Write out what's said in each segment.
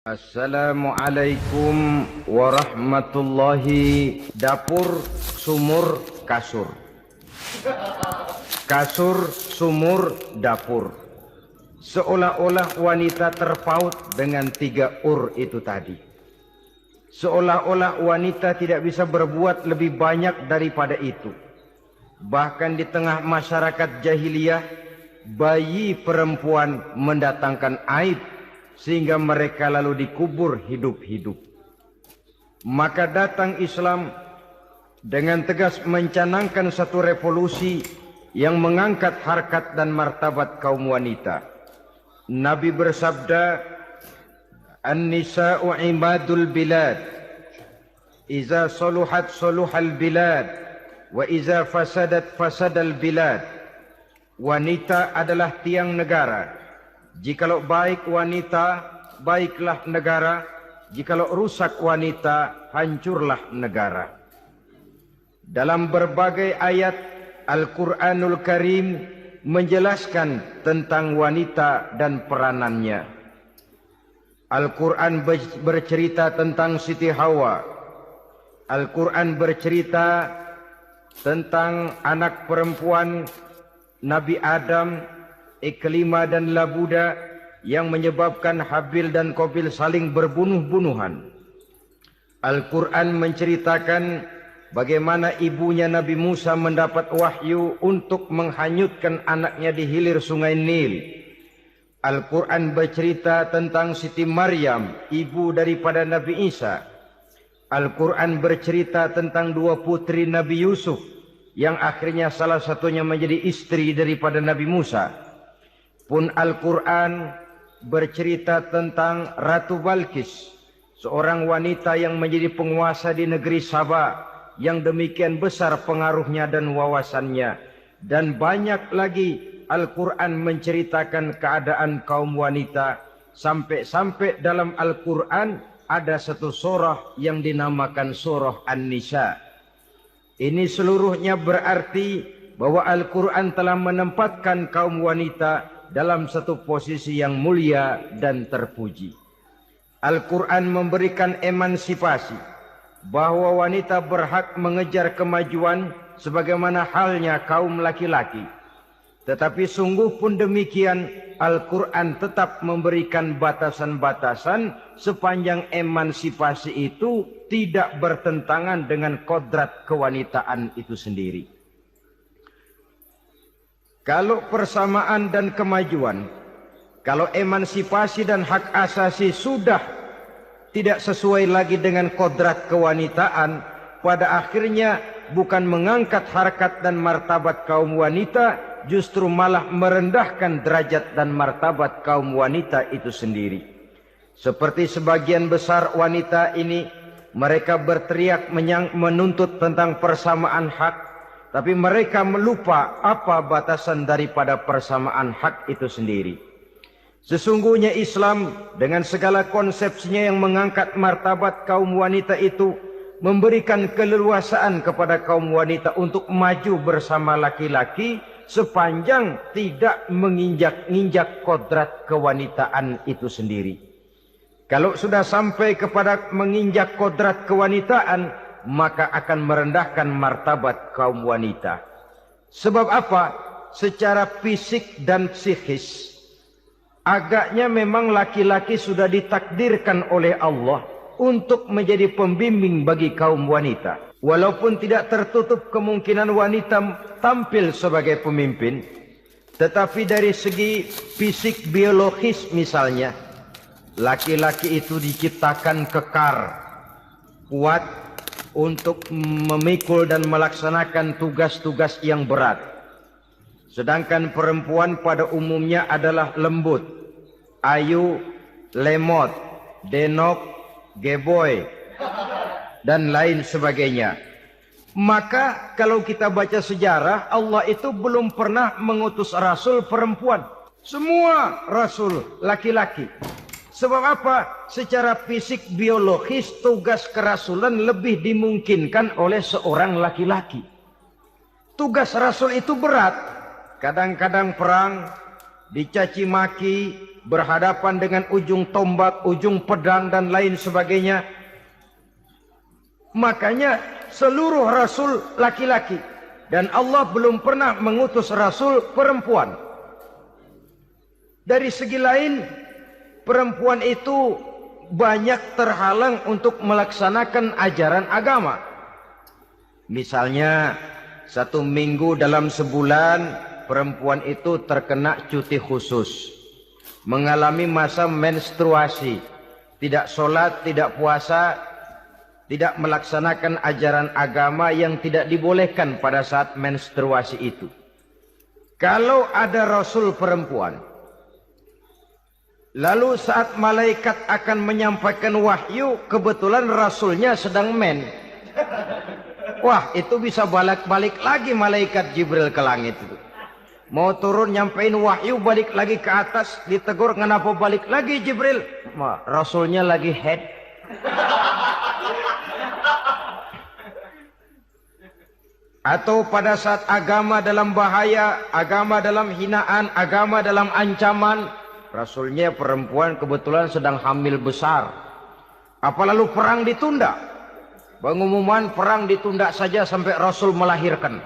Assalamualaikum warahmatullahi. Dapur, sumur, kasur. Kasur, sumur, dapur. Seolah-olah wanita terpaut dengan 3 ur itu tadi. Seolah-olah wanita tidak bisa berbuat lebih banyak daripada itu. Bahkan di tengah masyarakat jahiliyah, bayi perempuan mendatangkan aib sehingga mereka lalu dikubur hidup-hidup. Maka datang Islam dengan tegas mencanangkan satu revolusi yang mengangkat harkat dan martabat kaum wanita. Nabi bersabda, "An-nisa'u imadul bilad. Iza saluhat saluhal bilad, wa iza fasadat fasadal bilad." Wanita adalah tiang negara. Jikalau baik wanita, baiklah negara. Jikalau rusak wanita, hancurlah negara. Dalam berbagai ayat Al-Quranul Karim menjelaskan tentang wanita dan peranannya. Al-Quran bercerita tentang Siti Hawa. Al-Quran bercerita tentang anak perempuan Nabi Adam, Iklima dan Labuda, yang menyebabkan Habil dan Qabil saling berbunuh-bunuhan. Al-Quran menceritakan bagaimana ibunya Nabi Musa mendapat wahyu untuk menghanyutkan anaknya di hilir sungai Nil. Al-Quran bercerita tentang Siti Maryam, ibu daripada Nabi Isa. Al-Quran bercerita tentang 2 putri Nabi Yusuf, yang akhirnya salah satunya menjadi istri daripada Nabi Musa. Pun Al-Quran bercerita tentang Ratu Balkis, seorang wanita yang menjadi penguasa di negeri Sabah, yang demikian besar pengaruhnya dan wawasannya. Dan banyak lagi Al-Quran menceritakan keadaan kaum wanita, sampai-sampai dalam Al-Quran ada satu surah yang dinamakan surah An-Nisa. Ini seluruhnya berarti bahwa Al-Quran telah menempatkan kaum wanita dalam satu posisi yang mulia dan terpuji. Al-Quran memberikan emansipasi, bahwa wanita berhak mengejar kemajuan sebagaimana halnya kaum laki-laki. Tetapi sungguh pun demikian, Al-Quran tetap memberikan batasan-batasan sepanjang emansipasi itu tidak bertentangan dengan kodrat kewanitaan itu sendiri. Kalau persamaan dan kemajuan, kalau emansipasi dan hak asasi sudah tidak sesuai lagi dengan kodrat kewanitaan, pada akhirnya bukan mengangkat harkat dan martabat kaum wanita, justru malah merendahkan derajat dan martabat kaum wanita itu sendiri. Seperti sebagian besar wanita ini, mereka berteriak menuntut tentang persamaan hak, tapi mereka melupa apa batasan daripada persamaan hak itu sendiri. Sesungguhnya Islam dengan segala konsepsinya yang mengangkat martabat kaum wanita itu, memberikan keleluasaan kepada kaum wanita untuk maju bersama laki-laki sepanjang tidak menginjak-injak kodrat kewanitaan itu sendiri. Kalau sudah sampai kepada menginjak kodrat kewanitaan, maka akan merendahkan martabat kaum wanita. Sebab apa? Secara fisik dan psikis, agaknya memang laki-laki sudah ditakdirkan oleh Allah untuk menjadi pembimbing bagi kaum wanita. Walaupun tidak tertutup kemungkinan wanita tampil sebagai pemimpin, tetapi dari segi fisik biologis misalnya, laki-laki itu diciptakan kekar, kuat untuk memikul dan melaksanakan tugas-tugas yang berat. Sedangkan perempuan pada umumnya adalah lembut, ayu, lemot, denok, geboy, dan lain sebagainya. Maka kalau kita baca sejarah, Allah itu belum pernah mengutus rasul perempuan. Semua rasul laki-laki. Sebab apa? Secara fisik biologis tugas kerasulan lebih dimungkinkan oleh seorang laki-laki. Tugas rasul itu berat. Kadang-kadang perang, dicaci maki, berhadapan dengan ujung tombak, ujung pedang dan lain sebagainya. Makanya seluruh rasul laki-laki, dan Allah belum pernah mengutus rasul perempuan. Dari segi lain, perempuan itu banyak terhalang untuk melaksanakan ajaran agama. Misalnya 1 minggu dalam sebulan perempuan itu terkena cuti khusus, mengalami masa menstruasi, tidak sholat, tidak puasa, tidak melaksanakan ajaran agama yang tidak dibolehkan pada saat menstruasi itu. Kalau ada rasul perempuan, lalu saat malaikat akan menyampaikan wahyu, kebetulan rasulnya sedang wah, itu bisa balik-balik lagi malaikat Jibril ke langit itu. Mau turun nyampein wahyu, balik lagi ke atas, ditegur, kenapa balik lagi Jibril? Rasulnya lagi head. Atau pada saat agama dalam bahaya, agama dalam hinaan, agama dalam ancaman, rasulnya perempuan kebetulan sedang hamil besar. Apa lalu perang ditunda? Pengumuman perang ditunda saja sampai rasul melahirkan.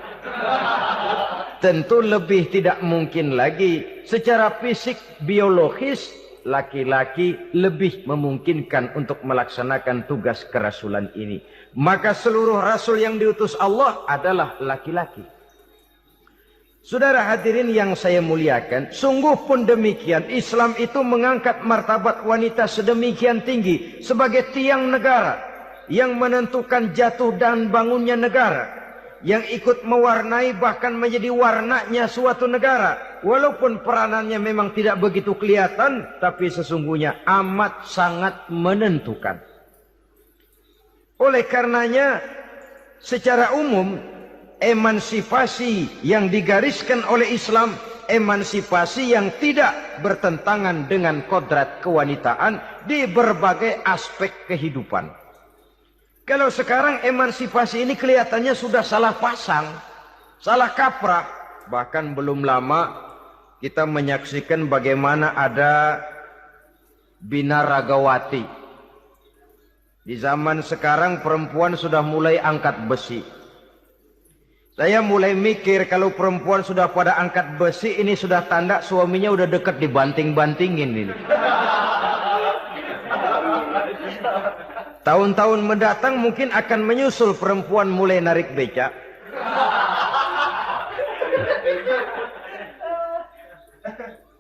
Tentu lebih tidak mungkin lagi. Secara fisik biologis, laki-laki lebih memungkinkan untuk melaksanakan tugas kerasulan ini. Maka seluruh rasul yang diutus Allah adalah laki-laki. Saudara hadirin yang saya muliakan, sungguh pun demikian, Islam itu mengangkat martabat wanita sedemikian tinggi sebagai tiang negara yang menentukan jatuh dan bangunnya negara, yang ikut mewarnai bahkan menjadi warnanya suatu negara. Walaupun peranannya memang tidak begitu kelihatan, tapi sesungguhnya amat sangat menentukan. Oleh karenanya, secara umum, emansipasi yang digariskan oleh Islam, emansipasi yang tidak bertentangan dengan kodrat kewanitaan di berbagai aspek kehidupan. Kalau sekarang emansipasi ini kelihatannya sudah salah pasang, salah kaprah. Bahkan belum lama kita menyaksikan bagaimana ada binaragawati. Di zaman sekarang perempuan sudah mulai angkat besi. Saya mulai mikir kalau perempuan sudah pada angkat besi, ini sudah tanda suaminya udah dekat dibanting-bantingin ini. Tahun-tahun mendatang mungkin akan menyusul perempuan mulai narik becak.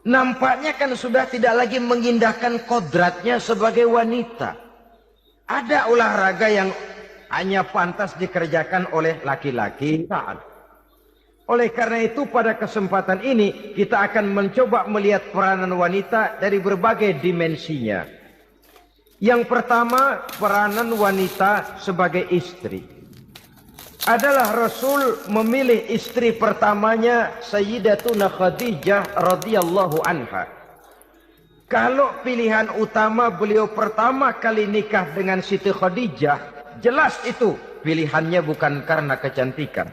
Nampaknya kan sudah tidak lagi mengindahkan kodratnya sebagai wanita. Ada olahraga yang hanya pantas dikerjakan oleh laki-laki. Oleh karena itu pada kesempatan ini kita akan mencoba melihat peranan wanita dari berbagai dimensinya. Yang pertama, peranan wanita sebagai istri. Adalah Rasul memilih istri pertamanya Sayyidatuna Khadijah radhiyallahu anha. Kalau pilihan utama beliau pertama kali nikah dengan Siti Khadijah, jelas itu pilihannya bukan karena kecantikan.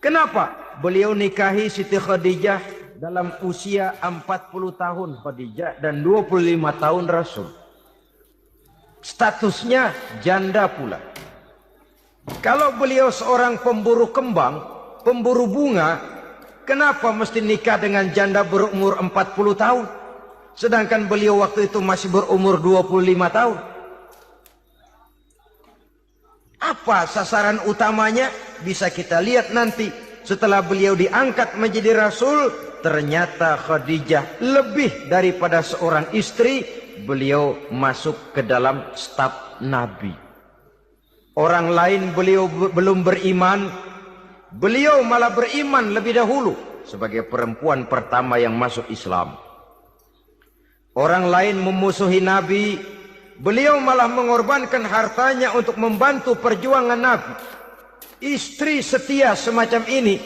Kenapa? Beliau nikahi Siti Khadijah dalam usia 40 tahun Khadijah dan 25 tahun Rasul. Statusnya janda pula. Kalau beliau seorang pemburu kembang, pemburu bunga, kenapa mesti nikah dengan janda berumur 40 tahun? Sedangkan beliau waktu itu masih berumur 25 tahun. Apa sasaran utamanya? Bisa kita lihat nanti. Setelah beliau diangkat menjadi Rasul, ternyata Khadijah lebih daripada seorang istri, beliau masuk ke dalam staf Nabi. Orang lain beliau belum beriman, beliau malah beriman lebih dahulu sebagai perempuan pertama yang masuk Islam. Orang lain memusuhi Nabi, beliau malah mengorbankan hartanya untuk membantu perjuangan Nabi. Istri setia semacam ini,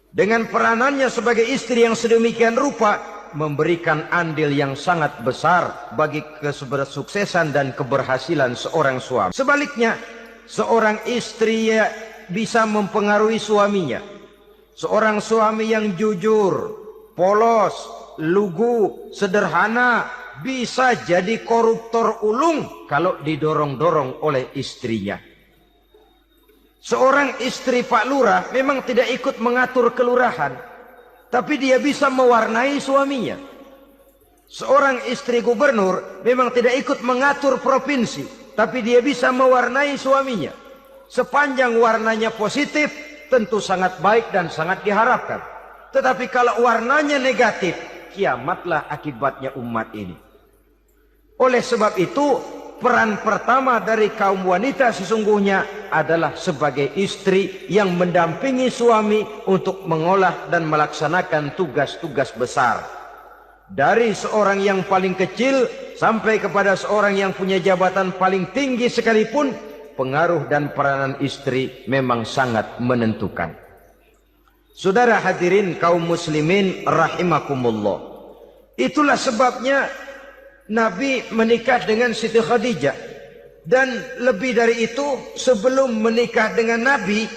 dengan peranannya sebagai istri yang sedemikian rupa, memberikan andil yang sangat besar bagi kesuksesan dan keberhasilan seorang suami. Sebaliknya, seorang istri bisa mempengaruhi suaminya. Seorang suami yang jujur, polos, lugu, sederhana, bisa jadi koruptor ulung kalau didorong-dorong oleh istrinya. Seorang istri Pak Lurah memang tidak ikut mengatur kelurahan, tapi dia bisa mewarnai suaminya. Seorang istri gubernur memang tidak ikut mengatur provinsi, tapi dia bisa mewarnai suaminya. Sepanjang warnanya positif, tentu sangat baik dan sangat diharapkan. Tetapi kalau warnanya negatif, kiamatlah akibatnya umat ini. Oleh sebab itu, peran pertama dari kaum wanita sesungguhnya adalah sebagai istri yang mendampingi suami untuk mengolah dan melaksanakan tugas-tugas besar. Dari seorang yang paling kecil sampai kepada seorang yang punya jabatan paling tinggi sekalipun, pengaruh dan peranan istri memang sangat menentukan. Saudara hadirin kaum muslimin rahimakumullah. Itulah sebabnya Nabi menikah dengan Siti Khadijah. Dan lebih dari itu, sebelum menikah dengan Nabi,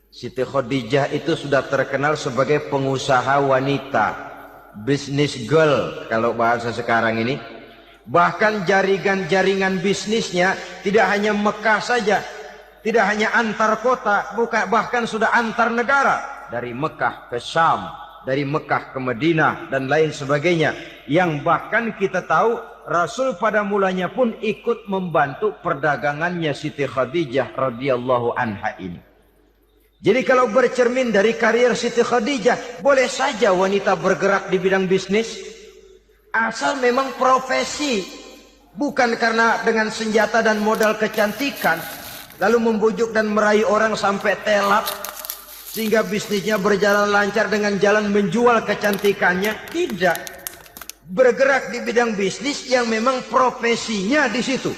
Siti Khadijah itu sudah terkenal sebagai pengusaha wanita, business girl kalau bahasa sekarang ini. Bahkan jaringan-jaringan bisnisnya tidak hanya Mekah saja, tidak hanya antar kota, bahkan sudah antar negara, dari Mekah ke Syam, dari Mekah ke Madinah dan lain sebagainya, yang bahkan kita tahu Rasul pada mulanya pun ikut membantu perdagangannya Siti Khadijah radhiyallahu anha ini. Jadi kalau bercermin dari karier Siti Khadijah, boleh saja wanita bergerak di bidang bisnis, asal memang profesi, bukan karena dengan senjata dan modal kecantikan lalu membujuk dan meraih orang sampai telak sehingga bisnisnya berjalan lancar dengan jalan menjual kecantikannya. Tidak. Bergerak di bidang bisnis yang memang profesinya di situ.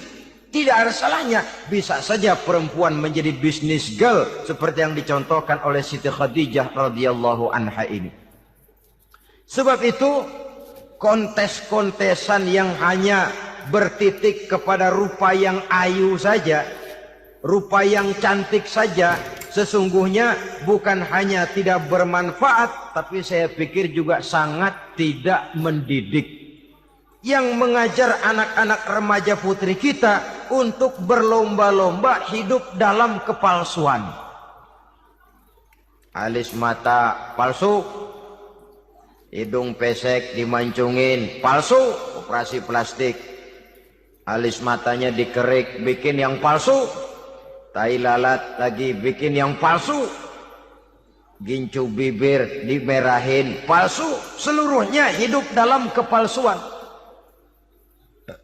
Tidak ada salahnya. Bisa saja perempuan menjadi bisnis girl seperti yang dicontohkan oleh Siti Khadijah radhiyallahu anha ini. Sebab itu kontes-kontesan yang hanya bertitik kepada rupa yang ayu saja, rupa yang cantik saja, sesungguhnya bukan hanya tidak bermanfaat, tapi saya pikir juga sangat tidak mendidik. Yang mengajar anak-anak remaja putri kita untuk berlomba-lomba hidup dalam kepalsuan. Alis mata palsu, hidung pesek dimancungin, palsu, operasi plastik. Alis matanya dikerik, bikin yang palsu. Tai lalat lagi bikin yang palsu. Gincu bibir dimerahin, palsu. Seluruhnya hidup dalam kepalsuan.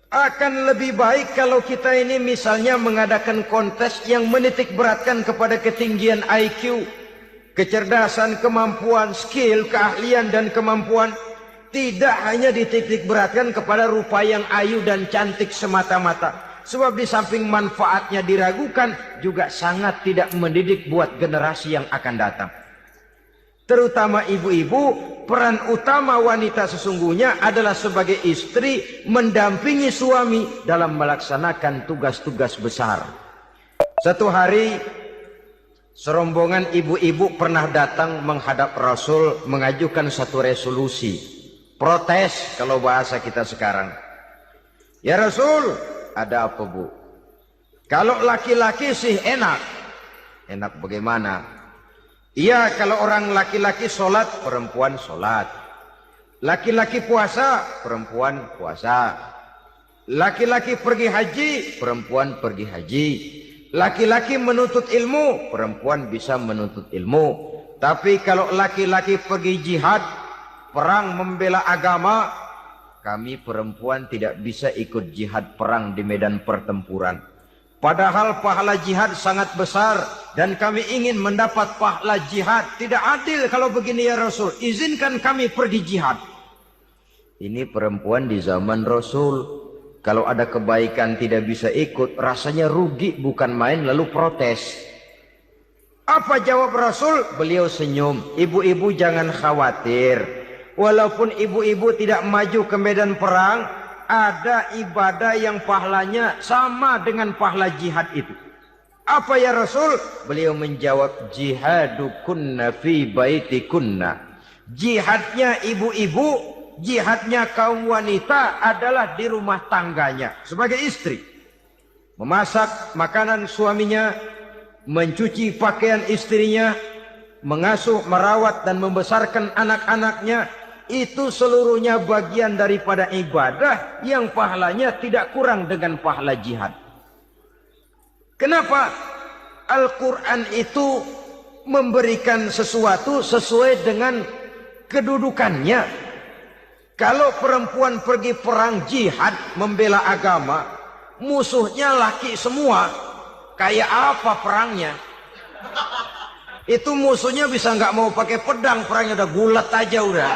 Akan lebih baik kalau kita ini misalnya mengadakan kontes yang menitik beratkan kepada ketinggian IQ, kecerdasan, kemampuan, skill, keahlian dan kemampuan. Tidak hanya dititik beratkan kepada rupa yang ayu dan cantik semata-mata. Sebab di samping manfaatnya diragukan, juga sangat tidak mendidik buat generasi yang akan datang. Terutama ibu-ibu, peran utama wanita sesungguhnya adalah sebagai istri mendampingi suami dalam melaksanakan tugas-tugas besar. Satu hari, serombongan ibu-ibu pernah datang menghadap Rasul mengajukan satu resolusi. Protes kalau bahasa kita sekarang. Ya Rasul, ada apa bu? Kalau laki-laki sih enak. Enak bagaimana? Iya, kalau orang laki-laki sholat, perempuan sholat. Laki-laki puasa, perempuan puasa. Laki-laki pergi haji, perempuan pergi haji. Laki-laki menuntut ilmu, perempuan bisa menuntut ilmu. Tapi kalau laki-laki pergi jihad, perang membela agama, kami perempuan tidak bisa ikut jihad perang di medan pertempuran. Padahal pahala jihad sangat besar dan kami ingin mendapat pahala jihad. Tidak adil kalau begini ya Rasul. Izinkan kami pergi jihad. Ini perempuan di zaman Rasul. Kalau ada kebaikan tidak bisa ikut, rasanya rugi bukan main, lalu protes. Apa jawab Rasul? Beliau senyum. Ibu-ibu jangan khawatir. Walaupun ibu-ibu tidak maju ke medan perang, ada ibadah yang pahalanya sama dengan pahala jihad itu. Apa ya Rasul? Beliau menjawab, jihadukunna fi baitikunna. Jihadnya ibu-ibu, jihadnya kaum wanita adalah di rumah tangganya sebagai istri. Memasak makanan suaminya, mencuci pakaian istrinya, mengasuh, merawat dan membesarkan anak-anaknya, itu seluruhnya bagian daripada ibadah yang pahalanya tidak kurang dengan pahala jihad. Kenapa? Al-Quran itu memberikan sesuatu sesuai dengan kedudukannya. Kalau perempuan pergi perang jihad membela agama, musuhnya laki semua, kayak apa perangnya? Itu musuhnya bisa nggak mau pakai pedang, perangnya udah gulat aja udah.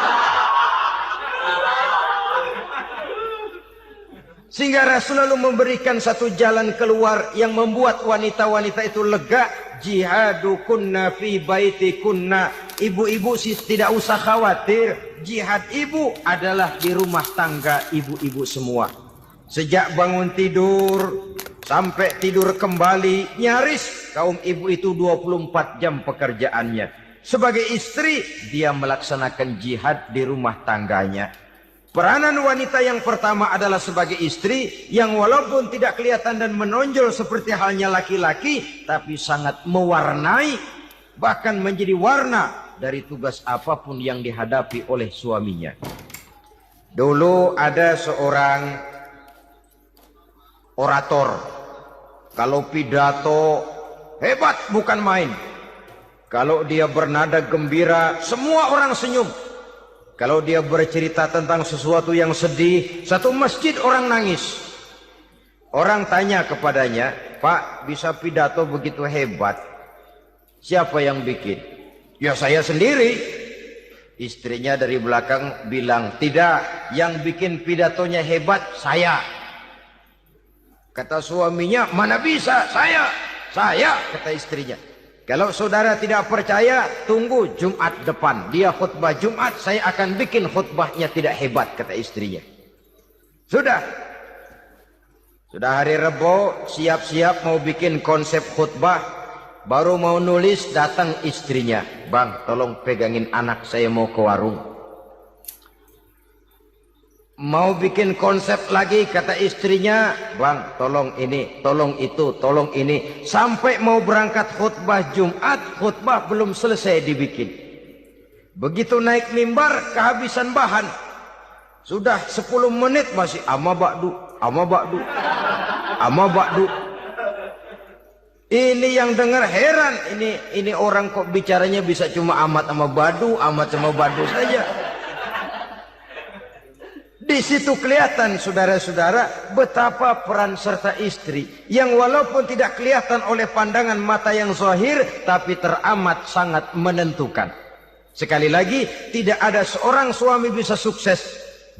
Sehingga Rasul lalu memberikan satu jalan keluar yang membuat wanita-wanita itu lega. Jihadukunna fi baitikunna. Ibu-ibu sih tidak usah khawatir. Jihad ibu adalah di rumah tangga ibu-ibu semua. Sejak bangun tidur sampai tidur kembali, nyaris kaum ibu itu 24 jam pekerjaannya. Sebagai istri, dia melaksanakan jihad di rumah tangganya. Peranan wanita yang pertama adalah sebagai istri yang walaupun tidak kelihatan dan menonjol seperti halnya laki-laki, tapi sangat mewarnai, bahkan menjadi warna dari tugas apapun yang dihadapi oleh suaminya. Dulu ada seorang orator, kalau pidato hebat bukan main. Kalau dia bernada gembira, semua orang senyum. Kalau dia bercerita tentang sesuatu yang sedih, satu masjid orang nangis. Orang tanya kepadanya, "Pak, bisa pidato begitu hebat, siapa yang bikin?" "Ya saya sendiri." Istrinya dari belakang bilang, "Tidak, yang bikin pidatonya hebat saya." Kata suaminya, "Mana bisa, saya." "Saya," kata istrinya. "Kalau saudara tidak percaya, tunggu Jumat depan. Dia khutbah Jumat, saya akan bikin khutbahnya tidak hebat," kata istrinya. Sudah hari Rebo, siap-siap mau bikin konsep khutbah, baru mau nulis, datang istrinya. "Bang, tolong pegangin anak, saya mau ke warung." Mau bikin konsep lagi, kata istrinya, "Bang, tolong ini, tolong itu, tolong ini." Sampai mau berangkat khutbah Jumat, khutbah belum selesai dibikin. Begitu naik mimbar, kehabisan bahan. Sudah 10 menit masih ama ba'du, ama ba'du, ama ba'du. Ini yang dengar heran, ini orang kok bicaranya bisa cuma amat sama badu, amat sama badu saja. Di situ kelihatan saudara-saudara betapa peran serta istri yang walaupun tidak kelihatan oleh pandangan mata yang zahir, tapi teramat sangat menentukan. Sekali lagi, tidak ada seorang suami bisa sukses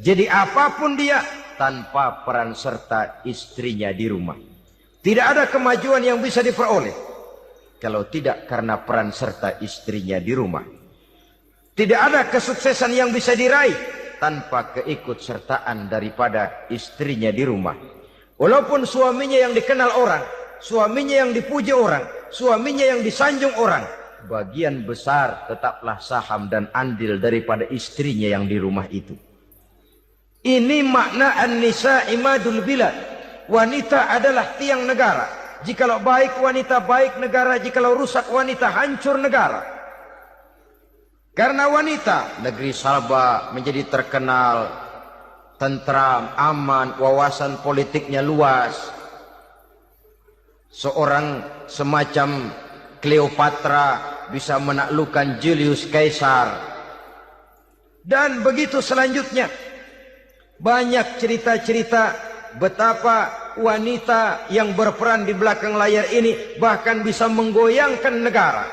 jadi apapun dia tanpa peran serta istrinya di rumah. Tidak ada kemajuan yang bisa diperoleh kalau tidak karena peran serta istrinya di rumah. Tidak ada kesuksesan yang bisa diraih tanpa keikutsertaan daripada istrinya di rumah. Walaupun suaminya yang dikenal orang, suaminya yang dipuji orang, suaminya yang disanjung orang, bagian besar tetaplah saham dan andil daripada istrinya yang di rumah itu. Ini makna an-nisa imadul bilad. Wanita adalah tiang negara. Jikalau baik wanita, baik negara. Jikalau rusak wanita, hancur negara. Karena wanita, negeri Salba menjadi terkenal, tentram, aman, wawasan politiknya luas. Seorang semacam Cleopatra bisa menaklukkan Julius Caesar. Dan begitu selanjutnya. Banyak cerita-cerita betapa wanita yang berperan di belakang layar ini bahkan bisa menggoyangkan negara.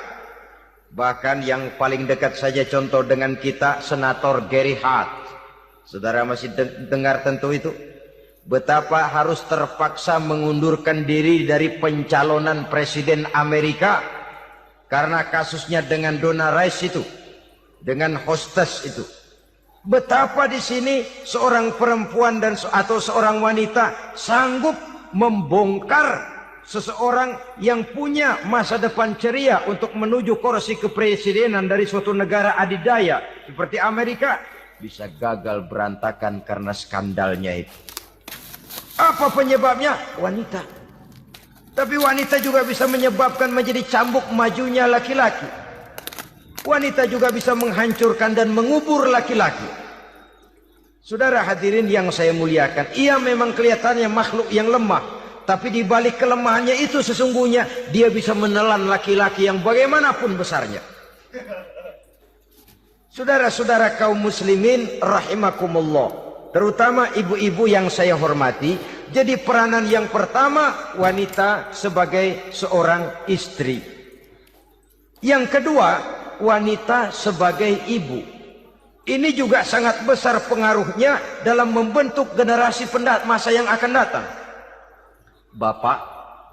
Bahkan yang paling dekat saja contoh dengan kita, Senator Gary Hart. Saudara masih dengar tentu itu. Betapa harus terpaksa mengundurkan diri dari pencalonan presiden Amerika karena kasusnya dengan Donna Rice itu, dengan hostess itu. Betapa di sini seorang perempuan atau seorang wanita sanggup membongkar seseorang yang punya masa depan ceria untuk menuju kursi kepresidenan dari suatu negara adidaya seperti Amerika bisa gagal berantakan karena skandalnya itu. Apa penyebabnya? Wanita. Tapi wanita juga bisa menyebabkan menjadi cambuk majunya laki-laki. Wanita juga bisa menghancurkan dan mengubur laki-laki. Saudara hadirin yang saya muliakan, ia memang kelihatannya makhluk yang lemah, tapi di balik kelemahannya itu sesungguhnya dia bisa menelan laki-laki yang bagaimanapun besarnya. Saudara-saudara kaum muslimin rahimakumullah, terutama ibu-ibu yang saya hormati, jadi peranan yang pertama wanita sebagai seorang istri. Yang kedua, wanita sebagai ibu. Ini juga sangat besar pengaruhnya dalam membentuk generasi masa yang akan datang. Bapak,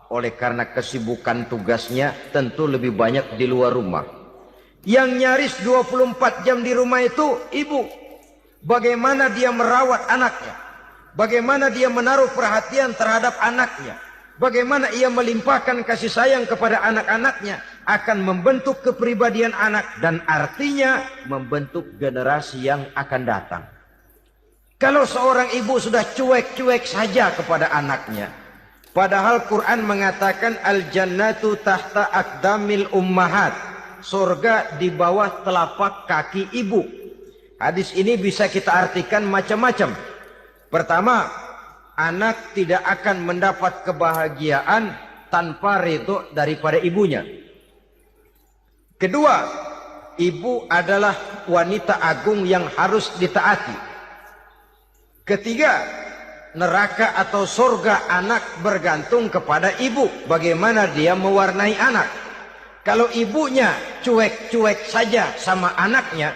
oleh karena kesibukan tugasnya, tentu lebih banyak di luar rumah. Yang nyaris 24 jam di rumah itu ibu. Bagaimana dia merawat anaknya, bagaimana dia menaruh perhatian terhadap anaknya, bagaimana ia melimpahkan kasih sayang kepada anak-anaknya, akan membentuk kepribadian anak dan artinya membentuk generasi yang akan datang. Kalau seorang ibu sudah cuek-cuek saja kepada anaknya, padahal Quran mengatakan al-jannatu tahta aqdamil ummahat, surga di bawah telapak kaki ibu. Hadis ini bisa kita artikan macam-macam. Pertama, anak tidak akan mendapat kebahagiaan tanpa ridho daripada ibunya. Kedua, ibu adalah wanita agung yang harus ditaati. Ketiga, neraka atau surga anak bergantung kepada ibu. Bagaimana dia mewarnai anak. Kalau ibunya cuek-cuek saja sama anaknya,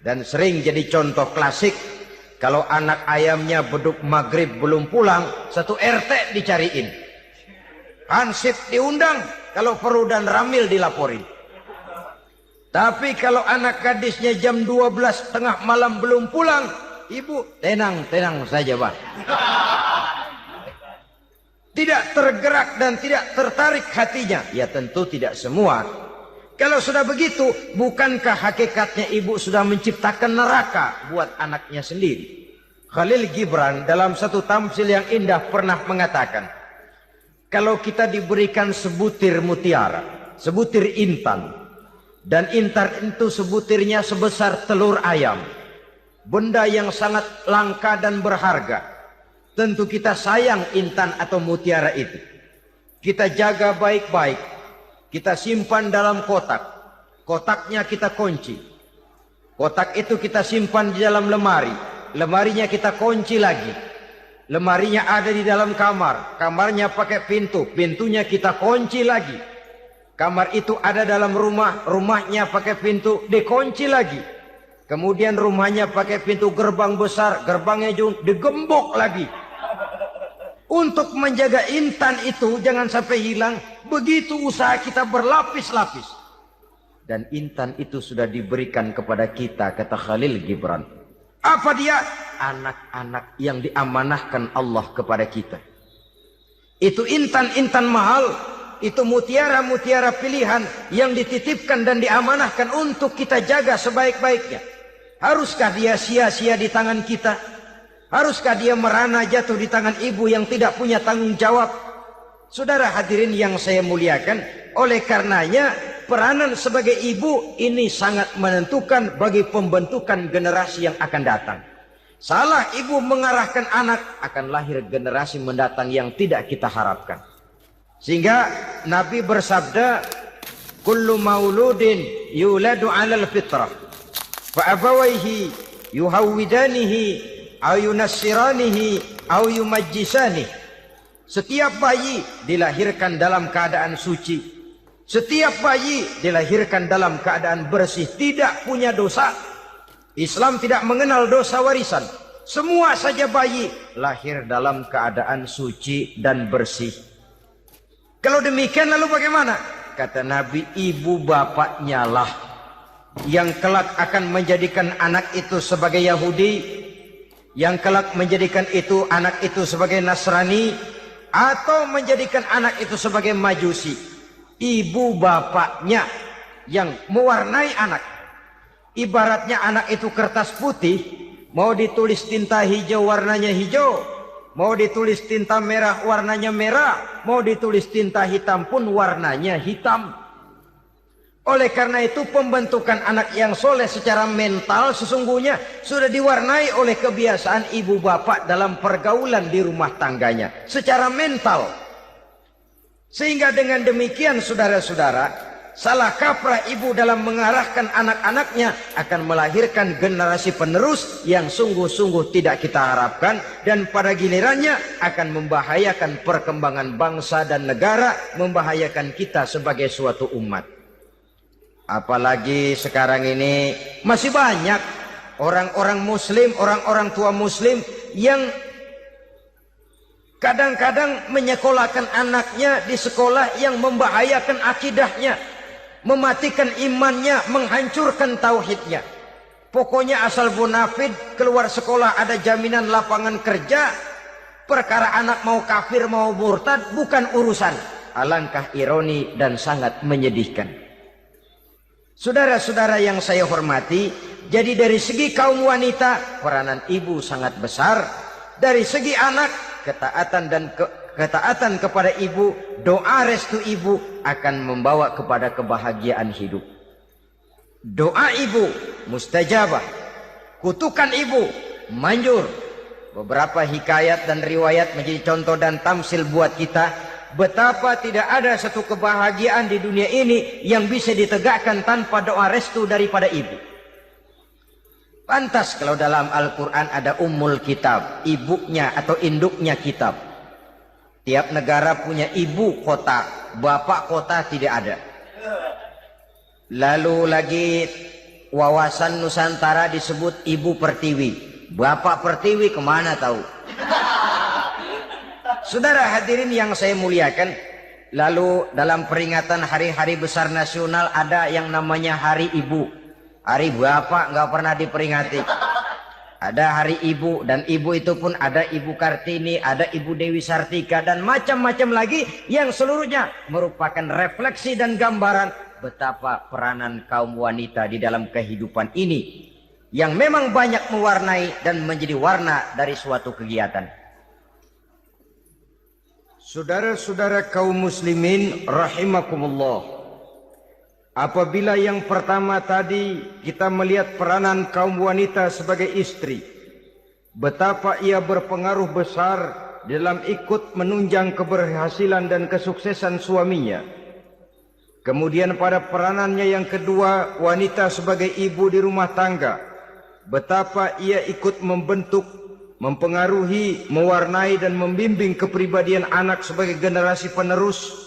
dan sering jadi contoh klasik, kalau anak ayamnya beduk maghrib belum pulang, satu RT dicariin. Hansip diundang, kalau perlu dan Ramil dilaporin. Tapi kalau anak gadisnya jam 12 tengah malam belum pulang, ibu tenang saja, Bang. Tidak tergerak dan tidak tertarik hatinya. Ya tentu tidak semua. Kalau sudah begitu, bukankah hakikatnya ibu sudah menciptakan neraka buat anaknya sendiri? Khalil Gibran dalam satu tamsil yang indah pernah mengatakan, kalau kita diberikan sebutir mutiara, sebutir intan, dan intan itu sebutirnya sebesar telur ayam, benda yang sangat langka dan berharga, tentu kita sayang intan atau mutiara itu. Kita jaga baik-baik, kita simpan dalam kotak, kotaknya kita kunci, kotak itu kita simpan di dalam lemari, lemarinya kita kunci lagi, lemarinya ada di dalam kamar, kamarnya pakai pintu, pintunya kita kunci lagi. Kamar itu ada dalam rumah, rumahnya pakai pintu, dikunci lagi. Kemudian rumahnya pakai pintu gerbang besar, gerbangnya juga digembok lagi. Untuk menjaga intan itu jangan sampai hilang, begitu usaha kita berlapis-lapis. Dan intan itu sudah diberikan kepada kita, kata Khalil Gibran. Apa dia? Anak-anak yang diamanahkan Allah kepada kita. Itu intan-intan mahal. Itu mutiara-mutiara pilihan yang dititipkan dan diamanahkan untuk kita jaga sebaik-baiknya. Haruskah dia sia-sia di tangan kita? Haruskah dia merana jatuh di tangan ibu yang tidak punya tanggung jawab? Saudara hadirin yang saya muliakan, oleh karenanya peranan sebagai ibu ini sangat menentukan bagi pembentukan generasi yang akan datang. Salah ibu mengarahkan anak, akan lahir generasi mendatang yang tidak kita harapkan. Sehingga Nabi bersabda, kullu mauludin yuladu 'alal fitrah fa abawayhi yuhawwidanihi aw yunassiranihi aw yumajjisanihi. Setiap bayi dilahirkan dalam keadaan suci, setiap bayi dilahirkan dalam keadaan bersih, tidak punya dosa. Islam tidak mengenal dosa warisan. Semua saja bayi lahir dalam keadaan suci dan bersih. Kalau demikian lalu bagaimana? Kata Nabi, ibu bapaknya lah yang kelak akan menjadikan anak itu sebagai Yahudi, yang kelak menjadikan itu anak itu sebagai Nasrani, atau menjadikan anak itu sebagai Majusi. Ibu bapaknya yang mewarnai anak. Ibaratnya anak itu kertas putih, mau ditulis tinta hijau warnanya hijau, mau ditulis tinta merah warnanya merah, mau ditulis tinta hitam pun warnanya hitam. Oleh karena itu pembentukan anak yang soleh secara mental sesungguhnya sudah diwarnai oleh kebiasaan ibu bapak dalam pergaulan di rumah tangganya secara mental. Sehingga dengan demikian saudara-saudara, salah kaprah ibu dalam mengarahkan anak-anaknya akan melahirkan generasi penerus yang sungguh-sungguh tidak kita harapkan, dan pada gilirannya akan membahayakan perkembangan bangsa dan negara, membahayakan kita sebagai suatu umat. Apalagi sekarang ini masih banyak orang-orang muslim, orang-orang tua muslim yang kadang-kadang menyekolahkan anaknya di sekolah yang membahayakan akidahnya, mematikan imannya, menghancurkan tauhidnya. Pokoknya asal bonafid keluar sekolah ada jaminan lapangan kerja, perkara anak mau kafir mau murtad bukan urusan. Alangkah ironi dan sangat menyedihkan. Saudara-saudara yang saya hormati, jadi dari segi kaum wanita peranan ibu sangat besar. Dari segi anak, ketaatan kepada ibu, doa restu ibu akan membawa kepada kebahagiaan hidup. Doa ibu mustajabah, kutukan ibu manjur. Beberapa hikayat dan riwayat menjadi contoh dan tamsil buat kita betapa tidak ada satu kebahagiaan di dunia ini yang bisa ditegakkan tanpa doa restu daripada ibu. Pantas kalau dalam Al-Quran ada ummul kitab, ibunya atau induknya kitab. Tiap negara punya ibu kota, bapak kota tidak ada. Lalu lagi wawasan Nusantara disebut ibu pertiwi, bapak pertiwi kemana tahu. Saudara hadirin yang saya muliakan, lalu dalam peringatan hari-hari besar nasional ada yang namanya Hari Ibu. Hari bapak nggak pernah diperingati. Ada Hari Ibu, dan ibu itu pun ada Ibu Kartini, ada Ibu Dewi Sartika, dan macam-macam lagi yang seluruhnya merupakan refleksi dan gambaran betapa peranan kaum wanita di dalam kehidupan ini yang memang banyak mewarnai dan menjadi warna dari suatu kegiatan. Saudara-saudara kaum muslimin rahimakumullah, apabila yang pertama tadi kita melihat peranan kaum wanita sebagai istri, betapa ia berpengaruh besar dalam ikut menunjang keberhasilan dan kesuksesan suaminya. Kemudian pada peranannya yang kedua, wanita sebagai ibu di rumah tangga, betapa ia ikut membentuk, mempengaruhi, mewarnai dan membimbing kepribadian anak sebagai generasi penerus.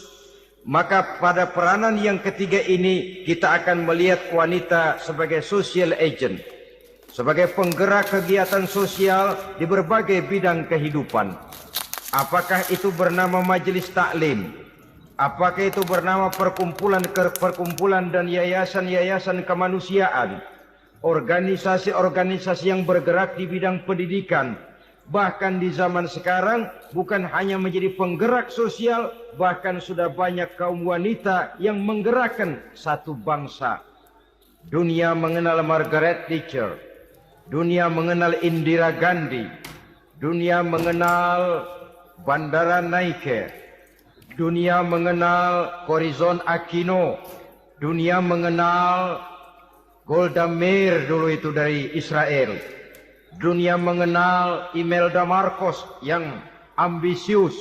Maka pada peranan yang ketiga ini kita akan melihat wanita sebagai social agent, sebagai penggerak kegiatan sosial di berbagai bidang kehidupan. Apakah itu bernama majelis taklim, apakah itu bernama perkumpulan dan yayasan-yayasan kemanusiaan, organisasi-organisasi yang bergerak di bidang pendidikan, bahkan di zaman sekarang bukan hanya menjadi penggerak sosial, bahkan sudah banyak kaum wanita yang menggerakkan satu bangsa. Dunia mengenal Margaret Thatcher, dunia mengenal Indira Gandhi, dunia mengenal Bandara Naike, dunia mengenal Corazon Aquino, dunia mengenal Golda Meir dulu itu dari Israel. Dunia mengenal Imelda Marcos yang ambisius,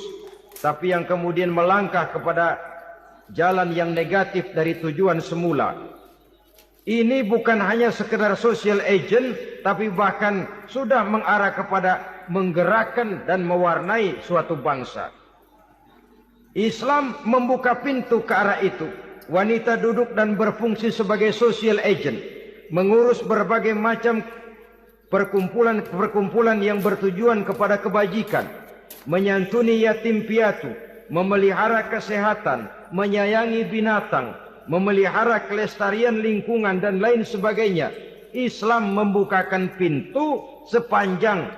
tapi yang kemudian melangkah kepada jalan yang negatif dari tujuan semula. Ini bukan hanya sekedar social agent, tapi bahkan sudah mengarah kepada menggerakkan dan mewarnai suatu bangsa. Islam membuka pintu ke arah itu. Wanita duduk dan berfungsi sebagai social agent, mengurus berbagai macam perkumpulan-perkumpulan yang bertujuan kepada kebajikan, menyantuni yatim piatu, memelihara kesehatan, menyayangi binatang, memelihara kelestarian lingkungan dan lain sebagainya. Islam membukakan pintu sepanjang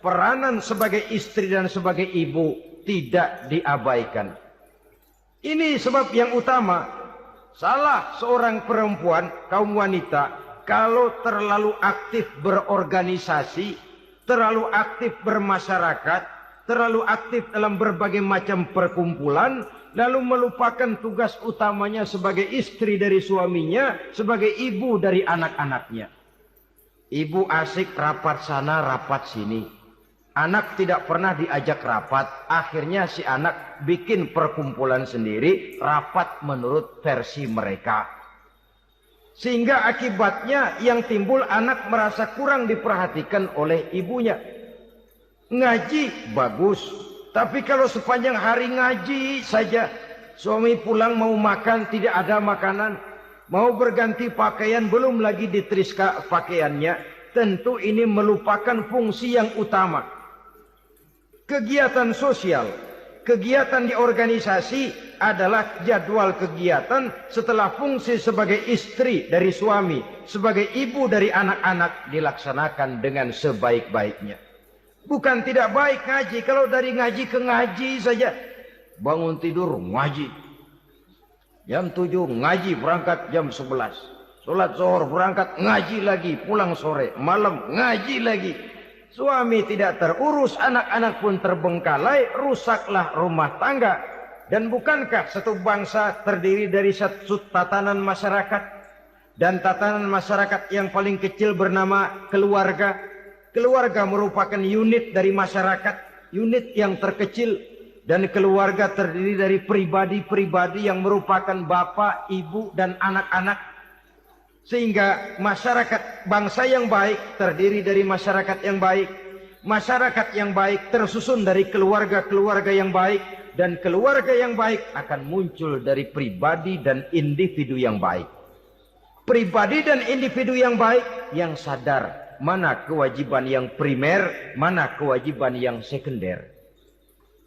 peranan sebagai istri dan sebagai ibu tidak diabaikan. Ini sebab yang utama. Salah seorang perempuan, kaum wanita, kalau terlalu aktif berorganisasi, terlalu aktif bermasyarakat, terlalu aktif dalam berbagai macam perkumpulan, lalu melupakan tugas utamanya sebagai istri dari suaminya, sebagai ibu dari anak-anaknya. Ibu asik rapat sana, rapat sini. Anak tidak pernah diajak rapat, akhirnya si anak bikin perkumpulan sendiri, rapat menurut versi mereka. Sehingga akibatnya yang timbul anak merasa kurang diperhatikan oleh ibunya. Ngaji bagus, tapi kalau sepanjang hari ngaji saja, suami pulang mau makan tidak ada makanan, mau berganti pakaian belum lagi diteriska pakaiannya, tentu ini melupakan fungsi yang utama. Kegiatan sosial, kegiatan di organisasi adalah jadwal kegiatan setelah fungsi sebagai istri dari suami, sebagai ibu dari anak-anak dilaksanakan dengan sebaik-baiknya. Bukan tidak baik ngaji, kalau dari ngaji ke ngaji saja. Bangun tidur ngaji. Jam 7 ngaji, berangkat jam 11. Sholat zuhur berangkat ngaji lagi, pulang sore, malam ngaji lagi. Suami tidak terurus, anak-anak pun terbengkalai, rusaklah rumah tangga. Dan bukankah satu bangsa terdiri dari satu tatanan masyarakat? Dan tatanan masyarakat yang paling kecil bernama keluarga. Keluarga merupakan unit dari masyarakat, unit yang terkecil. Dan keluarga terdiri dari pribadi-pribadi yang merupakan bapak, ibu, dan anak-anak. Sehingga masyarakat bangsa yang baik terdiri dari masyarakat yang baik. Masyarakat yang baik tersusun dari keluarga-keluarga yang baik. Dan keluarga yang baik akan muncul dari pribadi dan individu yang baik. Pribadi dan individu yang baik yang sadar mana kewajiban yang primer, mana kewajiban yang sekunder.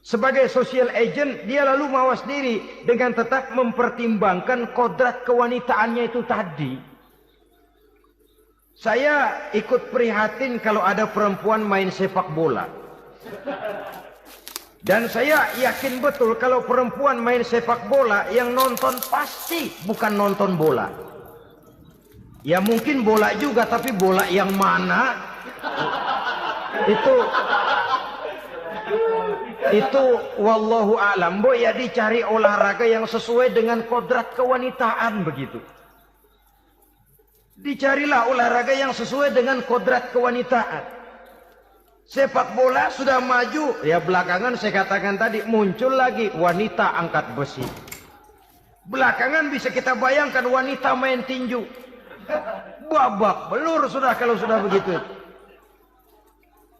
Sebagai social agent, dia lalu mawas diri dengan tetap mempertimbangkan kodrat kewanitaannya itu tadi. Saya ikut prihatin kalau ada perempuan main sepak bola. Dan saya yakin betul kalau perempuan main sepak bola, yang nonton pasti bukan nonton bola. Ya mungkin bola juga, tapi bola yang mana? Itu wallahu a'lam. Ya dicari olahraga yang sesuai dengan kodrat kewanitaan begitu. Dicarilah olahraga yang sesuai dengan kodrat kewanitaan. Sepak bola sudah maju, ya belakangan saya katakan tadi muncul lagi wanita angkat besi. Belakangan bisa kita bayangkan wanita main tinju. Babak belur sudah kalau sudah begitu.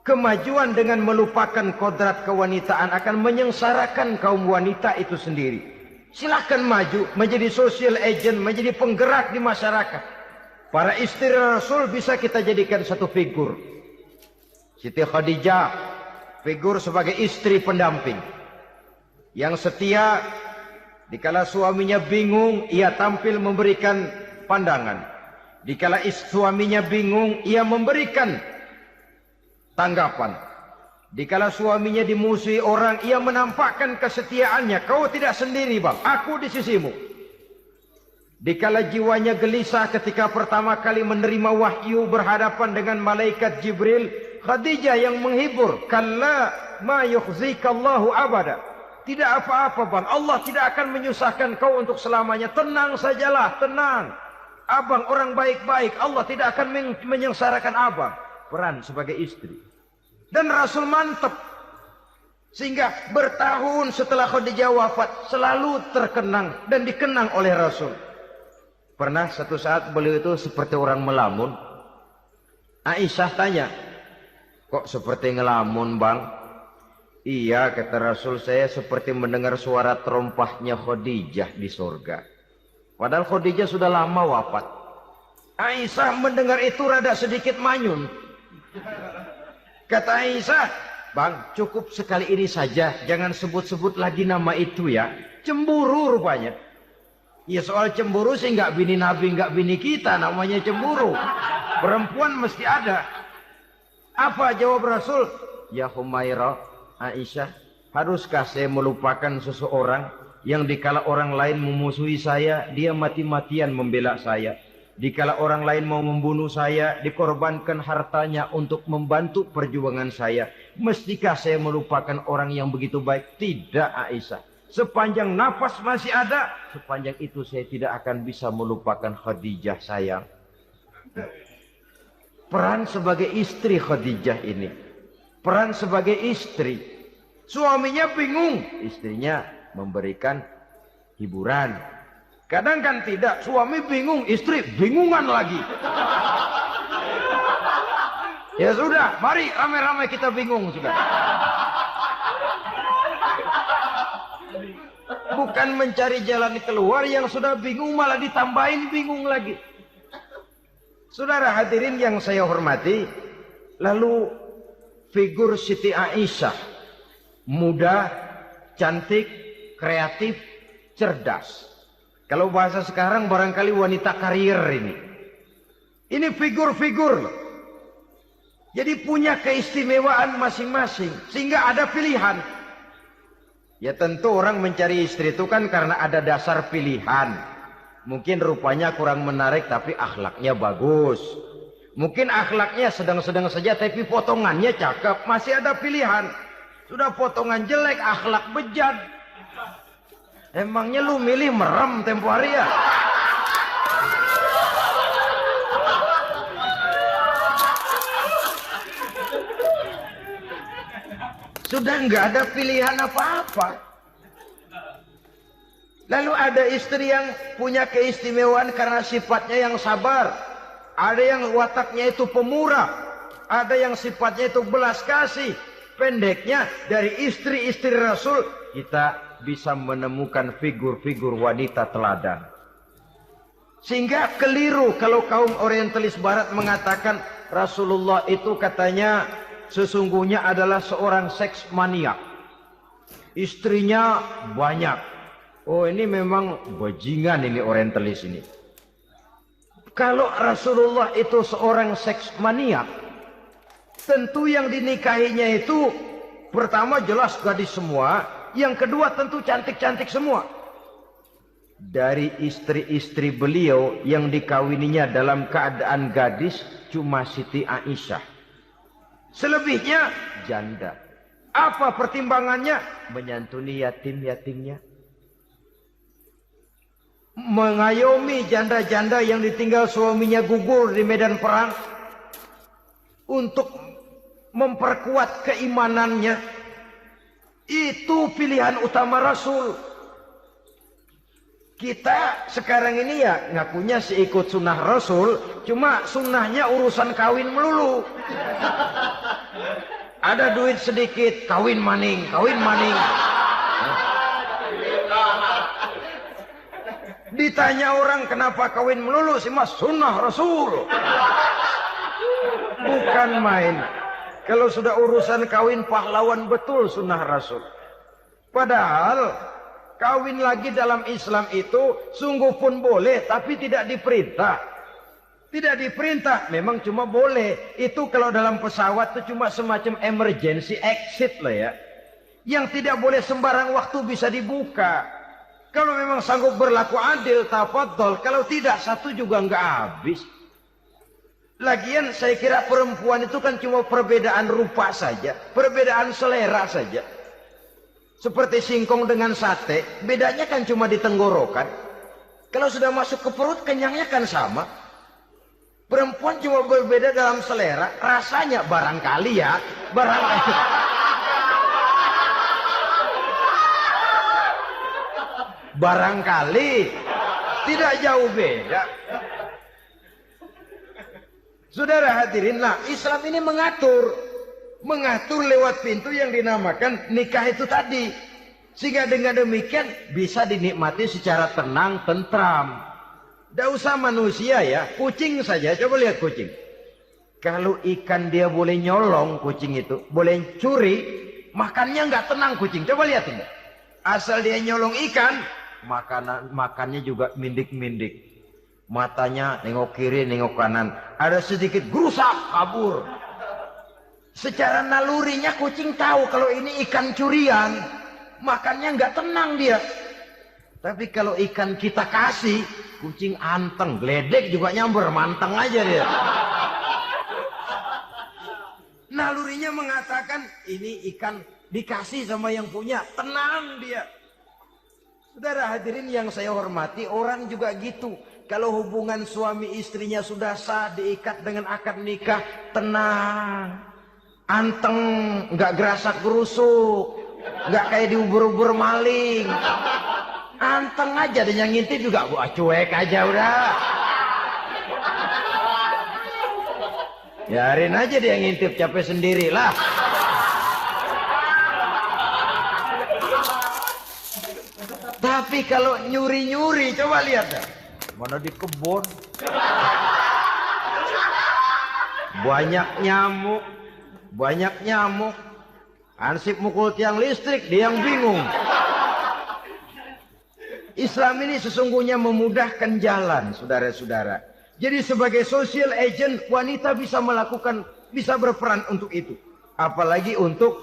Kemajuan dengan melupakan kodrat kewanitaan akan menyengsarakan kaum wanita itu sendiri. Silahkan maju menjadi social agent, menjadi penggerak di masyarakat. Para istri Rasul bisa kita jadikan satu figur. Siti Khadijah, figur sebagai istri pendamping. Yang setia, dikala suaminya bingung, ia tampil memberikan pandangan. Dikala suaminya bingung, ia memberikan tanggapan. Dikala suaminya dimusuhi orang, ia menampakkan kesetiaannya. Kau tidak sendiri bang, aku di sisimu. Dikala jiwanya gelisah ketika pertama kali menerima wahyu berhadapan dengan malaikat Jibril, Khadijah yang menghibur. Kalla ma yukhzikallahu abada. Tidak apa-apa bang, Allah tidak akan menyusahkan kau untuk selamanya. Tenang sajalah, tenang. Abang orang baik-baik, Allah tidak akan menyengsarakan abang. Peran sebagai istri. Dan Rasul mantap. Sehingga bertahun setelah Khadijah wafat, selalu terkenang dan dikenang oleh Rasul. Pernah satu saat beliau itu seperti orang melamun. Aisyah tanya, kok seperti ngelamun bang? Iya kata Rasul, saya seperti mendengar suara terompahnya Khadijah di surga. Padahal Khadijah sudah lama wafat. Aisyah mendengar itu rada sedikit manyun. Kata Aisyah, bang cukup sekali ini saja, jangan sebut-sebut lagi nama itu ya. Cemburu rupanya. Ya soal cemburu sih nggak bini Nabi, nggak bini kita, namanya cemburu. Perempuan mesti ada. Apa jawab Rasul? Ya Humairah, Aisyah, haruskah saya melupakan seseorang yang dikala orang lain memusuhi saya, dia mati-matian membela saya. Dikala orang lain mau membunuh saya, dikorbankan hartanya untuk membantu perjuangan saya. Mestikah saya melupakan orang yang begitu baik? Tidak, Aisyah. Sepanjang nafas masih ada, sepanjang itu saya tidak akan bisa melupakan Khadijah sayang. Peran sebagai istri Khadijah ini. Peran sebagai istri. Suaminya bingung, istrinya memberikan hiburan. Kadang kan tidak, suami bingung, istri bingungan lagi. Ya sudah, mari ramai-ramai kita bingung sudah. Bukan mencari jalan keluar, yang sudah bingung malah ditambahin bingung lagi. Saudara hadirin yang saya hormati, lalu figur Siti Aisyah, muda, cantik, kreatif, cerdas. Kalau bahasa sekarang barangkali wanita karier ini. Ini figur-figur loh. Jadi punya keistimewaan masing-masing, sehingga ada pilihan. Ya tentu orang mencari istri itu kan karena ada dasar pilihan. Mungkin rupanya kurang menarik tapi akhlaknya bagus. Mungkin akhlaknya sedang-sedang saja tapi potongannya cakep. Masih ada pilihan. Sudah potongan jelek, akhlak bejat. Emangnya lu milih merem tempo hari ya? Sudah nggak ada pilihan apa-apa. Lalu ada istri yang punya keistimewaan karena sifatnya yang sabar. Ada yang wataknya itu pemurah. Ada yang sifatnya itu belas kasih. Pendeknya dari istri-istri Rasul kita bisa menemukan figur-figur wanita teladan. Sehingga keliru kalau kaum orientalis barat mengatakan Rasulullah itu katanya sesungguhnya adalah seorang seks maniak. Istrinya banyak. Oh ini memang bajingan ini orientalis ini. Kalau Rasulullah itu seorang seks maniak, tentu yang dinikahinya itu pertama jelas gadis semua, yang kedua tentu cantik-cantik semua. Dari istri-istri beliau yang dikawininya dalam keadaan gadis cuma Siti Aisyah. Selebihnya janda. Apa pertimbangannya? Menyantuni yatim-yatimnya. Mengayomi janda-janda yang ditinggal suaminya gugur di medan perang. Untuk memperkuat keimanannya. Itu pilihan utama Rasul. Kita sekarang ini ya ngakunya sih ikut sunnah Rasul. Cuma sunnahnya urusan kawin melulu. Ada duit sedikit, kawin maning, kawin maning. Ditanya orang kenapa kawin melulu sih mas, sunnah Rasul. Bukan main. Kalau sudah urusan kawin pahlawan betul sunnah Rasul. Padahal kawin lagi dalam Islam itu sungguh pun boleh tapi tidak diperintah. Tidak diperintah, memang cuma boleh. Itu kalau dalam pesawat itu cuma semacam emergency exit lah ya. Yang tidak boleh sembarang waktu bisa dibuka. Kalau memang sanggup berlaku adil, tafadhol. Kalau tidak, satu juga nggak habis. Lagian saya kira perempuan itu kan cuma perbedaan rupa saja. Perbedaan selera saja. Seperti singkong dengan sate, bedanya kan cuma di tenggorokan. Kalau sudah masuk ke perut, kenyangnya kan sama. Perempuan cuma berbeda dalam selera, rasanya barangkali ya, barangkali. Barangkali tidak jauh beda. Saudara hadirinlah, Islam ini mengatur lewat pintu yang dinamakan nikah itu tadi. Sehingga dengan demikian bisa dinikmati secara tenang, tentram. Tidak usah manusia ya, kucing saja. Coba lihat kucing. Kalau ikan dia boleh nyolong kucing itu, boleh curi, makannya nggak tenang kucing. Coba lihat ini. Asal dia nyolong ikan, makannya juga mindik-mindik. Matanya nengok kiri, nengok kanan. Ada sedikit gerusak, kabur. Secara nalurinya kucing tahu kalau ini ikan curian. Makannya nggak tenang dia. Tapi kalau ikan kita kasih, kucing anteng, geledek juga nyamber, manteng aja dia. Nalurinya mengatakan ini ikan dikasih sama yang punya, tenang dia. Saudara hadirin yang saya hormati, orang juga gitu. Kalau hubungan suami istrinya sudah sah, diikat dengan akad nikah, tenang, anteng, nggak gerasak gerusuk, nggak kayak diubur-ubur maling. Anteng aja, dan yang ngintip juga gua cuek aja udah. Biarin aja dia ngintip, capek sendirilah. Tapi kalau nyuri-nyuri, coba lihat dah. Mana di kebun. Banyak nyamuk. Banyak nyamuk. Ansip mukul tiang listrik, dia yang bingung. Islam ini sesungguhnya memudahkan jalan, saudara-saudara. Jadi sebagai social agent, wanita bisa melakukan, bisa berperan untuk itu. Apalagi untuk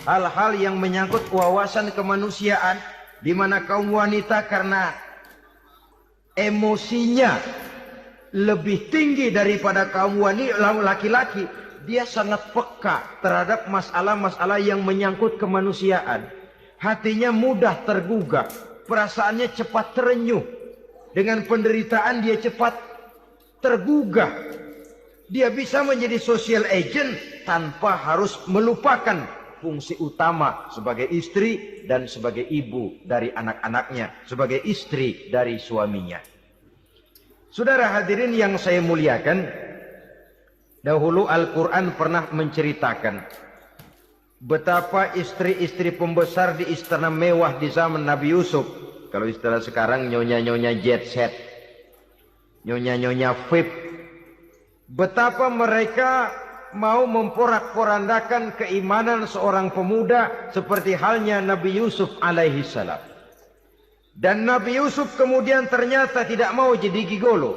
hal-hal yang menyangkut wawasan kemanusiaan, di mana kaum wanita karena emosinya lebih tinggi daripada kaum wanita laki-laki, dia sangat peka terhadap masalah-masalah yang menyangkut kemanusiaan. Hatinya mudah tergugah, perasaannya cepat terenyuh. Dengan penderitaan dia cepat tergugah. Dia bisa menjadi social agent tanpa harus melupakan fungsi utama sebagai istri dan sebagai ibu dari anak-anaknya, sebagai istri dari suaminya. Saudara hadirin yang saya muliakan, dahulu Al-Quran pernah menceritakan betapa istri-istri pembesar di istana mewah di zaman Nabi Yusuf, kalau istilah sekarang nyonya-nyonya jet set, nyonya-nyonya VIP, betapa mereka mau memporak-porandakan keimanan seorang pemuda seperti halnya Nabi Yusuf alaihi salam. Dan Nabi Yusuf kemudian ternyata tidak mau jadi gigolo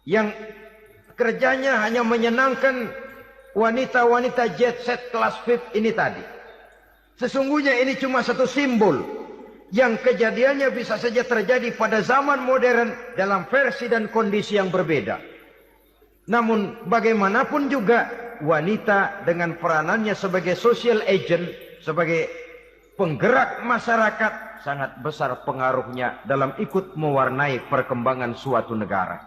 yang kerjanya hanya menyenangkan wanita-wanita jet set kelas VIP ini tadi. Sesungguhnya ini cuma satu simbol yang kejadiannya bisa saja terjadi pada zaman modern dalam versi dan kondisi yang berbeda. Namun bagaimanapun juga wanita dengan peranannya sebagai social agent, sebagai penggerak masyarakat, sangat besar pengaruhnya dalam ikut mewarnai perkembangan suatu negara.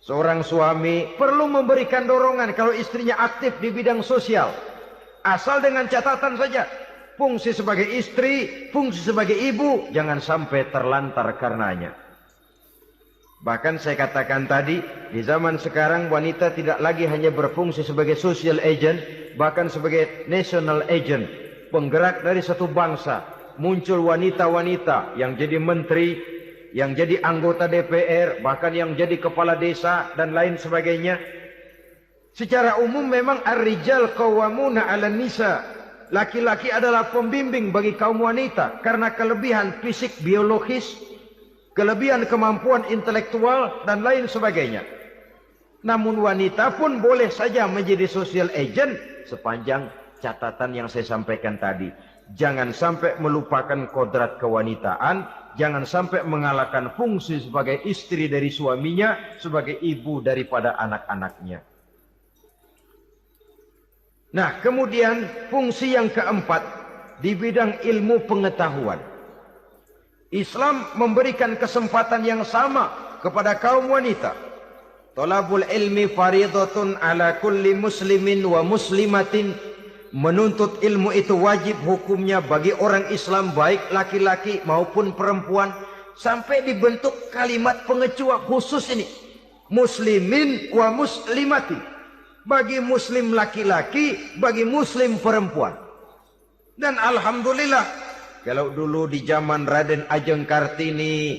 Seorang suami perlu memberikan dorongan kalau istrinya aktif di bidang sosial. Asal dengan catatan saja, fungsi sebagai istri, fungsi sebagai ibu, jangan sampai terlantar karenanya. Bahkan saya katakan tadi, di zaman sekarang wanita tidak lagi hanya berfungsi sebagai social agent, bahkan sebagai national agent, penggerak dari satu bangsa. Muncul wanita-wanita yang jadi menteri, yang jadi anggota DPR, bahkan yang jadi kepala desa dan lain sebagainya. Secara umum memang ar-rijal qawwamuna 'alan nisa. Laki-laki adalah pembimbing bagi kaum wanita karena kelebihan fisik biologis, kelebihan kemampuan intelektual dan lain sebagainya. Namun wanita pun boleh saja menjadi social agent sepanjang catatan yang saya sampaikan tadi. Jangan sampai melupakan kodrat kewanitaan, jangan sampai mengalahkan fungsi sebagai istri dari suaminya, sebagai ibu daripada anak-anaknya. Nah, kemudian fungsi yang keempat di bidang ilmu pengetahuan. Islam memberikan kesempatan yang sama kepada kaum wanita. Thalabul ilmi faridatun ala kulli muslimin wa muslimatin. Menuntut ilmu itu wajib hukumnya bagi orang Islam, baik laki-laki maupun perempuan. Sampai dibentuk kalimat pengecua khusus ini. Muslimin wa muslimatin. Bagi muslim laki-laki, bagi muslim perempuan. Dan alhamdulillah, kalau dulu di zaman Raden Ajeng Kartini,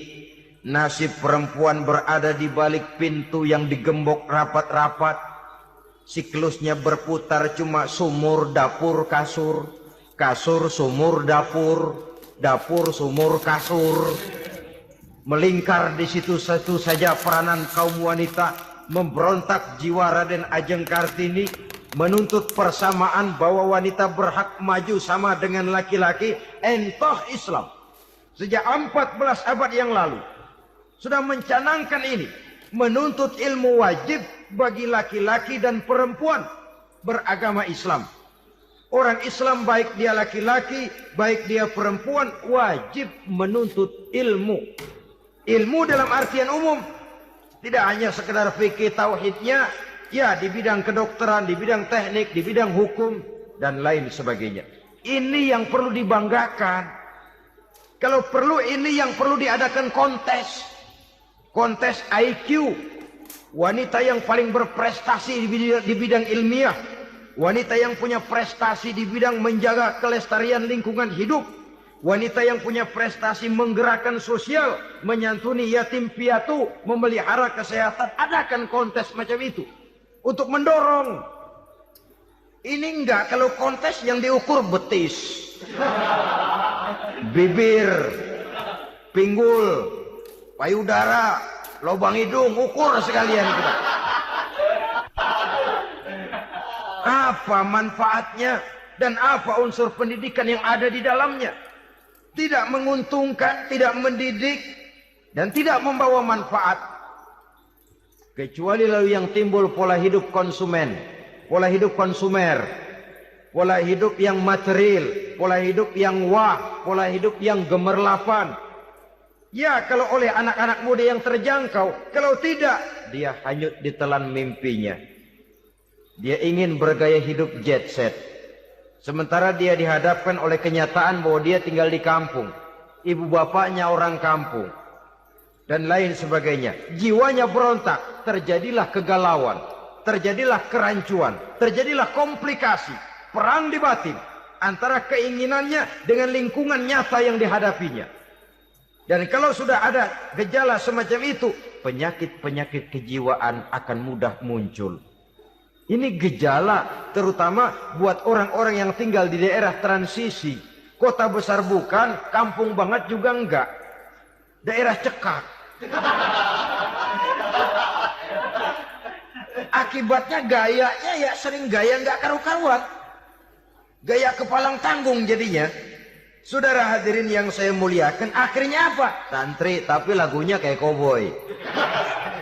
nasib perempuan berada di balik pintu yang digembok rapat-rapat. Siklusnya berputar cuma sumur, dapur, kasur. Kasur, sumur, dapur. Dapur, sumur, kasur. Melingkar di situ satu saja peranan kaum wanita. Memberontak jiwa Raden Ajeng Kartini. Menuntut persamaan bahwa wanita berhak maju sama dengan laki-laki. Entah Islam sejak 14 abad yang lalu sudah mencanangkan ini. Menuntut ilmu wajib bagi laki-laki dan perempuan beragama Islam. Orang Islam baik dia laki-laki, baik dia perempuan, wajib menuntut ilmu. Ilmu dalam artian umum. Tidak hanya sekedar fikih tauhidnya, ya di bidang kedokteran, di bidang teknik, di bidang hukum, dan lain sebagainya. Ini yang perlu dibanggakan. Kalau perlu ini yang perlu diadakan kontes. Kontes IQ. Wanita yang paling berprestasi di bidang ilmiah. Wanita yang punya prestasi di bidang menjaga kelestarian lingkungan hidup. Wanita yang punya prestasi menggerakkan sosial, menyantuni yatim piatu, memelihara kesehatan. Adakan kontes macam itu untuk mendorong. Ini enggak, kalau kontes yang diukur betis, bibir, pinggul, payudara, lubang hidung, ukur sekalian kita. Apa manfaatnya dan apa unsur pendidikan yang ada di dalamnya? Tidak menguntungkan, tidak mendidik, dan tidak membawa manfaat. Kecuali lalu yang timbul pola hidup konsumen, pola hidup konsumer, pola hidup yang material, pola hidup yang wah, pola hidup yang gemerlapan. Ya, kalau oleh anak-anak muda yang terjangkau, kalau tidak, dia hanyut ditelan mimpinya. Dia ingin bergaya hidup jet set. Sementara dia dihadapkan oleh kenyataan bahwa dia tinggal di kampung. Ibu bapaknya orang kampung. Dan lain sebagainya. Jiwanya berontak. Terjadilah kegalauan. Terjadilah kerancuan. Terjadilah komplikasi. Perang di batin. Antara keinginannya dengan lingkungan nyata yang dihadapinya. Dan kalau sudah ada gejala semacam itu, penyakit-penyakit kejiwaan akan mudah muncul. Ini gejala terutama buat orang-orang yang tinggal di daerah transisi. Kota besar bukan, kampung banget juga enggak. Daerah cekak. Akibatnya gayanya ya sering gaya enggak karu-karuan. Gaya kepalang tanggung jadinya. Saudara hadirin yang saya muliakan, akhirnya apa? Santri tapi lagunya kayak koboi.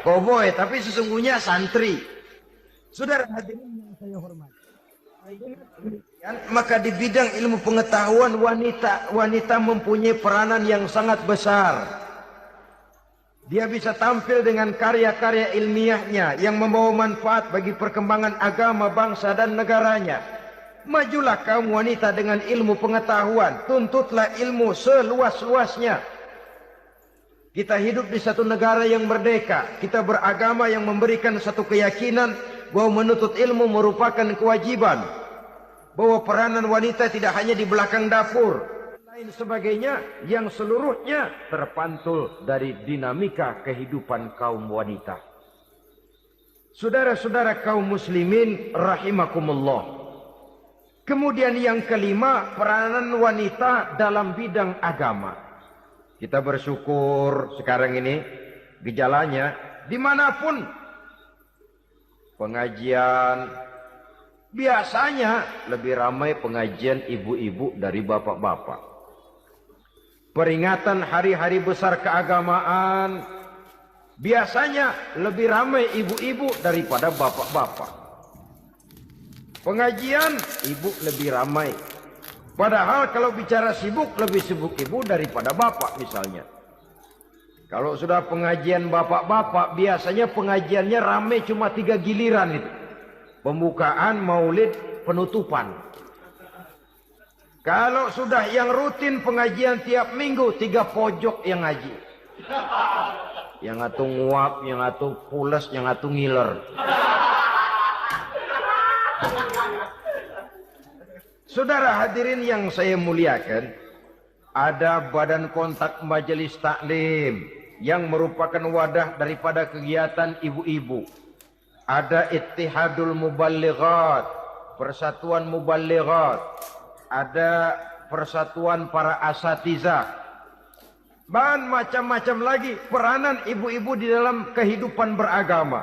Koboi tapi sesungguhnya santri. Saudara hadirin yang saya hormati, maka di bidang ilmu pengetahuan wanita mempunyai peranan yang sangat besar. Dia bisa tampil dengan karya-karya ilmiahnya yang membawa manfaat bagi perkembangan agama, bangsa dan negaranya. Majulah kaum wanita dengan ilmu pengetahuan, tuntutlah ilmu seluas-luasnya. Kita hidup di satu negara yang merdeka, kita beragama yang memberikan satu keyakinan bahwa menuntut ilmu merupakan kewajiban, bahwa peranan wanita tidak hanya di belakang dapur, lain sebagainya yang seluruhnya terpantul dari dinamika kehidupan kaum wanita. Saudara-saudara kaum muslimin rahimakumullah. Kemudian yang kelima, peranan wanita dalam bidang agama. Kita bersyukur sekarang ini gejalanya dimanapun pengajian, biasanya lebih ramai pengajian ibu-ibu dari bapak-bapak. Peringatan hari-hari besar keagamaan, biasanya lebih ramai ibu-ibu daripada bapak-bapak. Pengajian, ibu lebih ramai. Padahal kalau bicara sibuk, lebih sibuk ibu daripada bapak misalnya. Kalau sudah pengajian bapak-bapak, biasanya pengajiannya ramai cuma 3 giliran itu. Pembukaan, maulid, penutupan. Kalau sudah yang rutin pengajian tiap minggu, 3 pojok yang ngaji. Yang atu nguap, yang atu pules, yang atu ngiler. Saudara hadirin yang saya muliakan, ada badan kontak majelis taklim yang merupakan wadah daripada kegiatan ibu-ibu. Ada Ittihadul Muballighat, Persatuan Muballighat. Ada Persatuan Para Asatizah. Dan macam-macam lagi peranan ibu-ibu di dalam kehidupan beragama.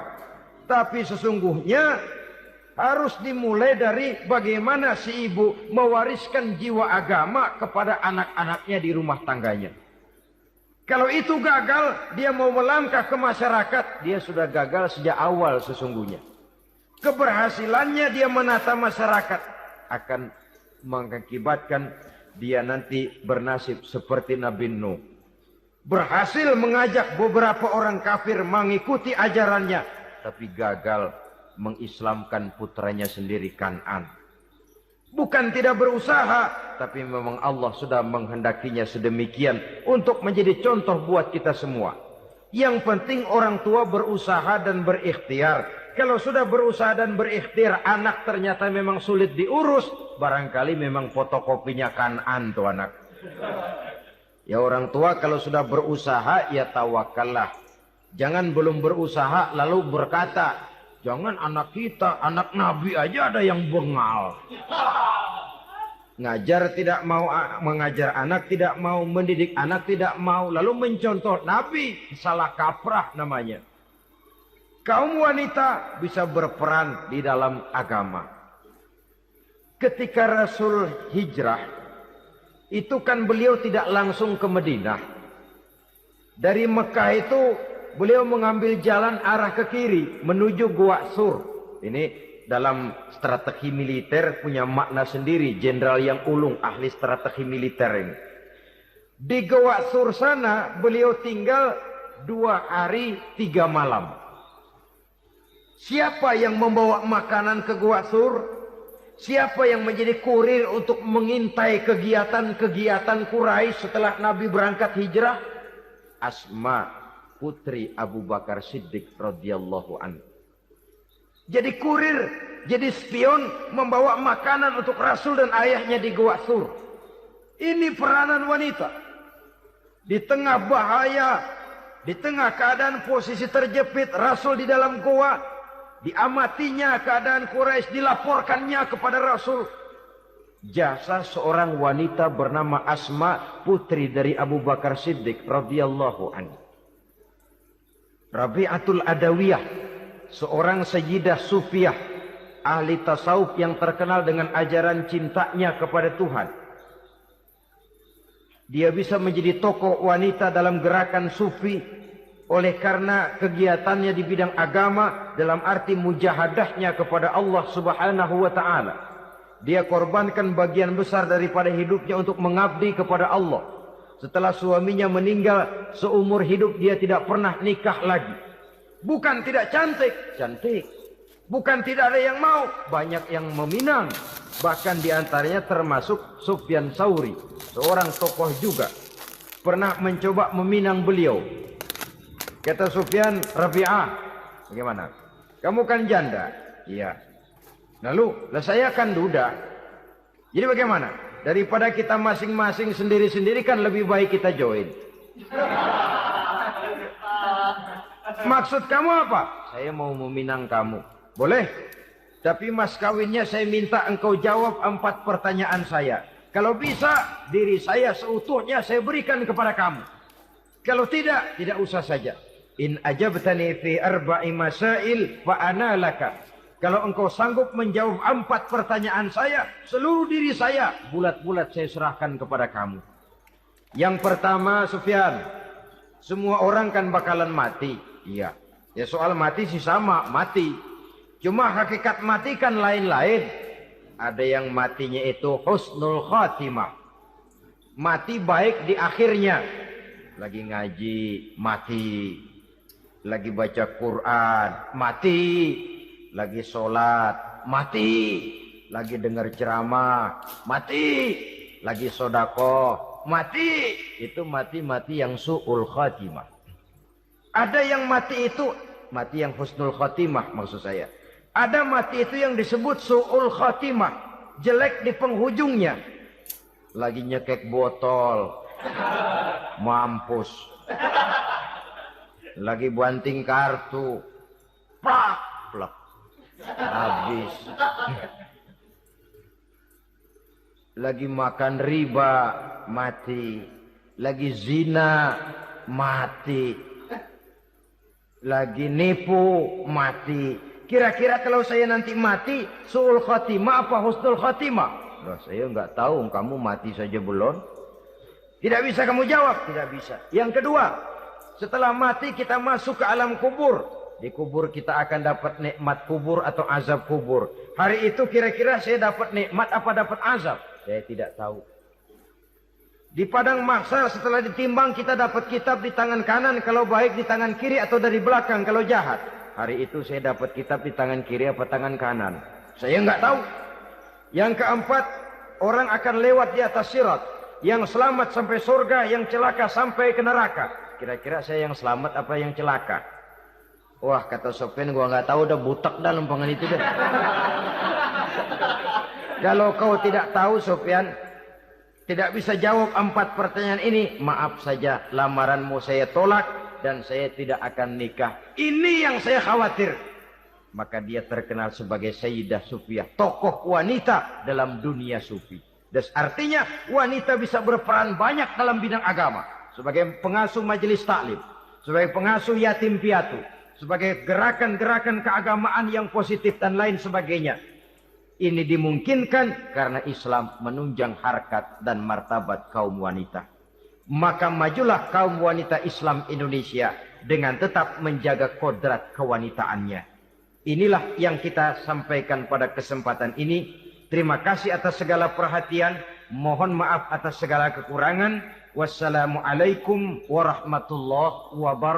Tapi sesungguhnya harus dimulai dari bagaimana si ibu mewariskan jiwa agama kepada anak-anaknya di rumah tangganya. Kalau itu gagal, dia mau melangkah ke masyarakat, dia sudah gagal sejak awal sesungguhnya. Keberhasilannya dia menata masyarakat akan mengakibatkan dia nanti bernasib seperti Nabi Nuh. Berhasil mengajak beberapa orang kafir mengikuti ajarannya, tapi gagal mengislamkan putranya sendiri Kan'an. Bukan tidak berusaha, tapi memang Allah sudah menghendakinya sedemikian untuk menjadi contoh buat kita semua. Yang penting orang tua berusaha dan berikhtiar. Kalau sudah berusaha dan berikhtiar, anak ternyata memang sulit diurus, barangkali memang fotokopinya Kan'an tuh anak. Ya orang tua kalau sudah berusaha, ya tawakallah. Jangan belum berusaha lalu berkata, jangan anak kita, anak Nabi aja ada yang bengal. Ngajar tidak mau, mengajar anak tidak mau, mendidik anak tidak mau, lalu mencontoh Nabi, salah kaprah namanya. Kaum wanita bisa berperan di dalam agama. Ketika Rasul hijrah, itu kan beliau tidak langsung ke Madinah. Dari Mekah itu beliau mengambil jalan arah ke kiri menuju Gua Sur. Ini dalam strategi militer punya makna sendiri. Jenderal yang ulung, ahli strategi militer ini. Di Gua Sur sana beliau tinggal 2 hari 3 malam. Siapa yang membawa makanan ke Gua Sur? Siapa yang menjadi kurir untuk mengintai kegiatan-kegiatan Quraisy setelah Nabi berangkat hijrah? Asma, putri Abu Bakar Siddiq radhiyallahu anhu. Jadi kurir, jadi spion membawa makanan untuk Rasul dan ayahnya di Gua Sur. Ini peranan wanita. Di tengah bahaya, di tengah keadaan posisi terjepit, Rasul di dalam gua. Diamatinya keadaan Quraisy, dilaporkannya kepada Rasul. Jasa seorang wanita bernama Asma, putri dari Abu Bakar Siddiq radhiyallahu anhu. Rabi'atul Adawiyah, seorang sayyidah sufiyah, ahli tasawuf yang terkenal dengan ajaran cintanya kepada Tuhan. Dia bisa menjadi tokoh wanita dalam gerakan sufi oleh karena kegiatannya di bidang agama dalam arti mujahadahnya kepada Allah Subhanahu wa taala. Dia korbankan bagian besar daripada hidupnya untuk mengabdi kepada Allah. Setelah suaminya meninggal, seumur hidup dia tidak pernah nikah lagi. Bukan tidak cantik, cantik. Bukan tidak ada yang mau, banyak yang meminang. Bahkan diantaranya termasuk Sufyan Tsauri, seorang tokoh juga. Pernah mencoba meminang beliau. Kata Sufyan, Rabi'ah, bagaimana? Kamu kan janda? Iya. Lalu, saya kan duda. Jadi bagaimana? Daripada kita masing-masing sendiri-sendiri kan lebih baik kita join. Maksud kamu apa? Saya mau meminang kamu. Boleh? Tapi mas kawinnya saya minta engkau jawab 4 pertanyaan saya. Kalau bisa, diri saya seutuhnya saya berikan kepada kamu. Kalau tidak, tidak usah saja. In ajabtani fi 4 masail fa ana laka. Kalau engkau sanggup menjawab 4 pertanyaan saya, seluruh diri saya bulat-bulat saya serahkan kepada kamu. Yang pertama, Sufyan, semua orang kan bakalan mati. Iya. Ya soal mati sih sama, mati. Cuma hakikat mati kan lain-lain. Ada yang matinya itu husnul khatimah. Mati baik di akhirnya. Lagi ngaji, mati. Lagi baca Quran, mati. Lagi sholat, mati. Lagi dengar ceramah, mati. Lagi sodako, mati. Itu mati-mati yang su'ul khatimah. Ada yang mati itu, mati yang husnul khatimah maksud saya. Ada mati itu yang disebut su'ul khatimah. Jelek di penghujungnya. Lagi nyekek botol. Mampus. Lagi banting kartu. Plak, plak. Habis. Lagi makan riba, mati. Lagi zina, mati. Lagi nipu, mati. Kira-kira kalau saya nanti mati, su'ul khatimah apa husnul khatimah? Loh, saya nggak tahu, kamu mati saja belum. Tidak bisa kamu jawab, tidak bisa. Yang kedua, setelah mati kita masuk ke alam kubur. Di kubur kita akan dapat nikmat kubur atau azab kubur. Hari itu kira-kira saya dapat nikmat apa dapat azab? Saya tidak tahu. Di padang mahsyar setelah ditimbang kita dapat kitab di tangan kanan kalau baik, di tangan kiri atau dari belakang kalau jahat. Hari itu saya dapat kitab di tangan kiri apa tangan kanan? Saya nggak tahu. Yang keempat, orang akan lewat di atas sirat. Yang selamat sampai surga, yang celaka sampai ke neraka. Kira-kira saya yang selamat apa yang celaka? Wah, kata Sofyan, gua nggak tahu, udah butak dah lempangan itu dah. Kalau kau tidak tahu Sofyan, tidak bisa jawab 4 pertanyaan ini, maaf saja, lamaranmu saya tolak dan saya tidak akan nikah. Ini yang saya khawatir. Maka dia terkenal sebagai Sayyidah Sufiyah, tokoh wanita dalam dunia sufi. Dan artinya wanita bisa berperan banyak dalam bidang agama. Sebagai pengasuh majelis taklim, sebagai pengasuh yatim piatu, sebagai gerakan-gerakan keagamaan yang positif dan lain sebagainya. Ini dimungkinkan karena Islam menunjang harkat dan martabat kaum wanita. Maka majulah kaum wanita Islam Indonesia dengan tetap menjaga kodrat kewanitaannya. Inilah yang kita sampaikan pada kesempatan ini. Terima kasih atas segala perhatian. Mohon maaf atas segala kekurangan. Wassalamualaikum warahmatullahi wabarakatuh.